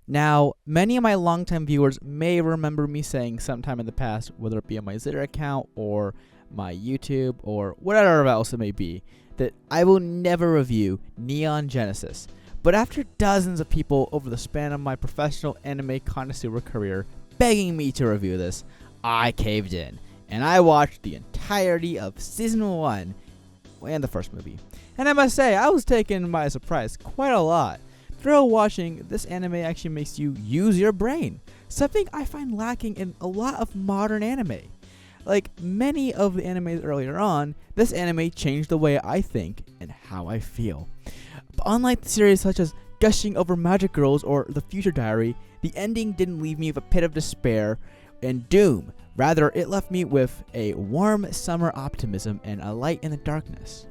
Now, many of my longtime viewers may remember me saying sometime in the past, whether it be on my Twitter account or my YouTube or whatever else it may be, that I will never review Neon Genesis. But after dozens of people over the span of my professional anime connoisseur career begging me to review this, I caved in, and I watched the entirety of Season 1 and the first movie. And I must say, I was taken by surprise quite a lot. Through watching, this anime actually makes you use your brain, something I find lacking in a lot of modern anime. Like many of the animes earlier on, this anime changed the way I think and how I feel. But unlike the series such as Gushing Over Magic Girls or The Future Diary, the ending didn't leave me with a pit of despair and doom. Rather, it left me with a warm summer optimism and a light in the darkness.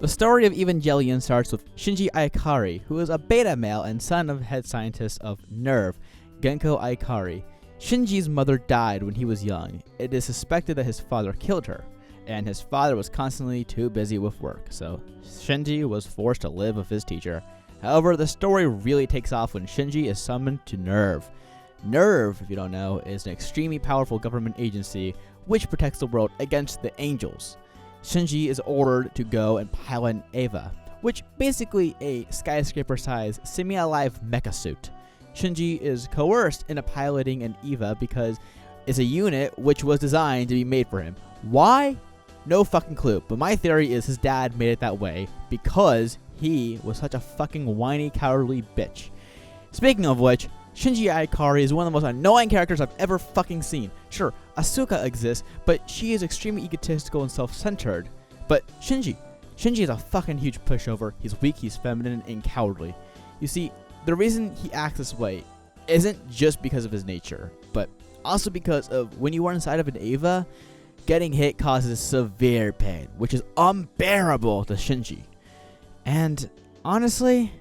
The story of Evangelion starts with Shinji Aikari, who is a beta male and son of head scientist of NERV, Genko Aikari. Shinji's mother died when he was young. It is suspected that his father killed her, and his father was constantly too busy with work, so Shinji was forced to live with his teacher. However, the story really takes off when Shinji is summoned to NERV. NERV, if you don't know, is an extremely powerful government agency which protects the world against the angels. Shinji is ordered to go and pilot an Eva, which basically a skyscraper-sized semi-alive mecha suit. Shinji is coerced into piloting an Eva because it's a unit which was designed to be made for him. Why? No fucking clue, but my theory is his dad made it that way because he was such a fucking whiny, cowardly bitch. Speaking of which, Shinji Aikari is one of the most annoying characters I've ever fucking seen. Sure, Asuka exists, but she is extremely egotistical and self-centered. But Shinji is a fucking huge pushover. He's weak, he's feminine, and cowardly. You see, the reason he acts this way isn't just because of his nature, but also because of when you are inside of an Eva, getting hit causes severe pain, which is unbearable to Shinji. And honestly,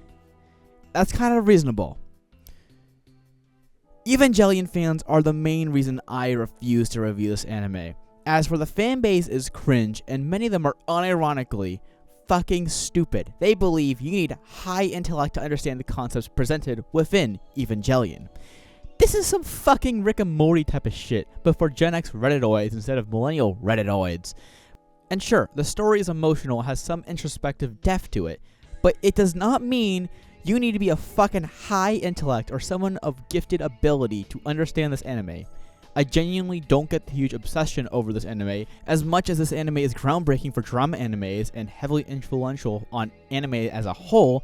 that's kind of reasonable. Evangelion fans are the main reason I refuse to review this anime. As for the fan base is cringe, and many of them are unironically fucking stupid. They believe you need high intellect to understand the concepts presented within Evangelion. This is some fucking Rick and Morty type of shit, but for Gen X Redditoids instead of millennial Redditoids. And sure, the story is emotional, has some introspective depth to it, but it does not mean you need to be a fucking high intellect or someone of gifted ability to understand this anime. I genuinely don't get the huge obsession over this anime. As much as this anime is groundbreaking for drama animes and heavily influential on anime as a whole,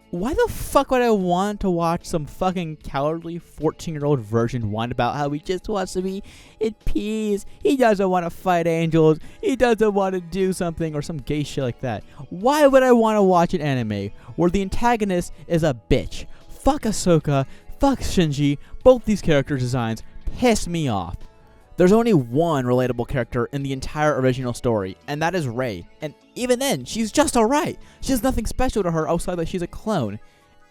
why the fuck would I want to watch some fucking cowardly 14-year-old virgin whine about how he just wants to be in peace, he doesn't want to fight angels, he doesn't want to do something, or some gay shit like that? Why would I want to watch an anime where the antagonist is a bitch? Fuck Ahsoka, fuck Shinji, both these character designs piss me off. There's only one relatable character in the entire original story, and that is Rey. And even then, she's just alright. She has nothing special to her outside that she's a clone.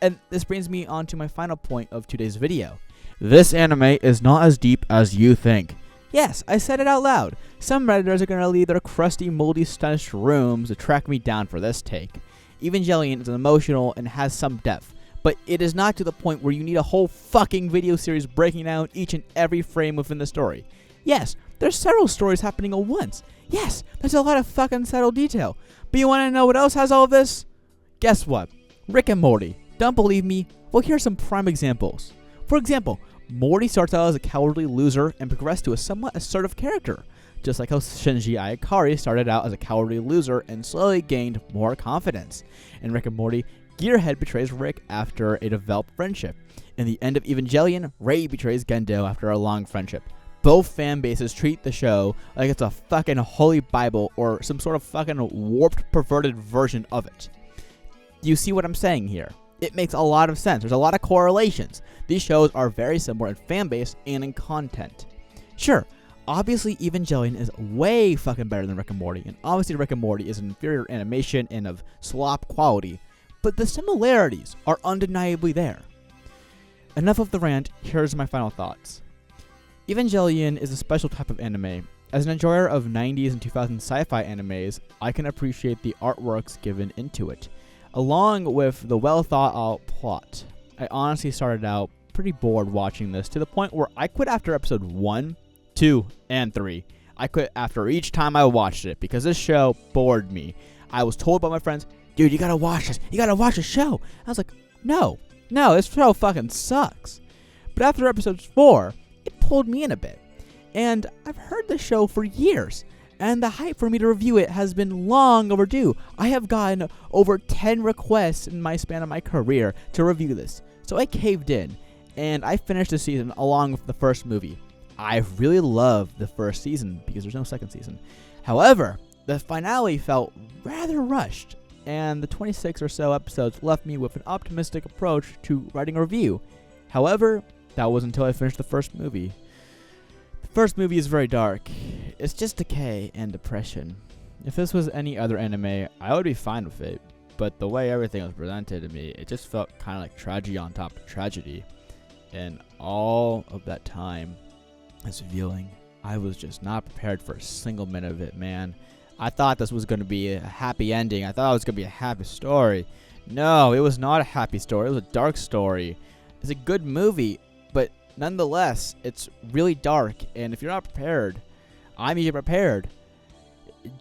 And this brings me on to my final point of today's video. This anime is not as deep as you think. Yes, I said it out loud. Some Redditors are going to leave their crusty, moldy, stench rooms to track me down for this take. Evangelion is emotional and has some depth, but it is not to the point where you need a whole fucking video series breaking down each and every frame within the story. Yes, there's several stories happening at once. Yes, there's a lot of fucking subtle detail. But you want to know what else has all of this? Guess what? Rick and Morty. Don't believe me? Well, here's some prime examples. For example, Morty starts out as a cowardly loser and progressed to a somewhat assertive character, just like how Shinji Aikari started out as a cowardly loser and slowly gained more confidence. In Rick and Morty, Gearhead betrays Rick after a developed friendship. In the end of Evangelion, Rey betrays Gendo after a long friendship. Both fan bases treat the show like it's a fucking holy bible or some sort of fucking warped, perverted version of it. Do you see what I'm saying here? It makes a lot of sense. There's a lot of correlations. These shows are very similar in fan base and in content. Sure, obviously Evangelion is way fucking better than Rick and Morty, and obviously Rick and Morty is an inferior animation and of slop quality, but the similarities are undeniably there. Enough of the rant, here's my final thoughts. Evangelion is a special type of anime. As an enjoyer of 90s and 2000s sci-fi animes, I can appreciate the artworks given into it, along with the well-thought-out plot. I honestly started out pretty bored watching this, to the point where I quit after episode 1, 2, and 3. I quit after each time I watched it because this show bored me. I was told by my friends, dude, you gotta watch this. You gotta watch the show. I was like, no, this show fucking sucks. But after episode 4, it pulled me in a bit. And I've heard the show for years, and the hype for me to review it has been long overdue. I have gotten over 10 requests in my span of my career to review this. So I caved in, and I finished the season along with the first movie. I really loved the first season because there's no second season. However, the finale felt rather rushed, and the 26 or so episodes left me with an optimistic approach to writing a review. However, that was until I finished the first movie. The first movie is very dark. It's just decay and depression. If this was any other anime, I would be fine with it, but the way everything was presented to me, it just felt kind of like tragedy on top of tragedy. And all of that time as viewing, I was just not prepared for a single minute of it, man. I thought this was going to be a happy ending. I thought it was going to be a happy story. No, it was not a happy story. It was a dark story. It's a good movie, but nonetheless, it's really dark. And if you're not prepared, I'm even prepared.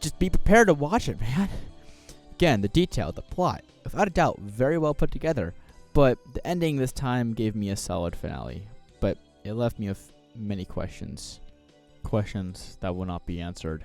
Just be prepared to watch it, man. Again, the detail, the plot, without a doubt, very well put together. But the ending this time gave me a solid finale. But it left me with many questions. Questions that will not be answered.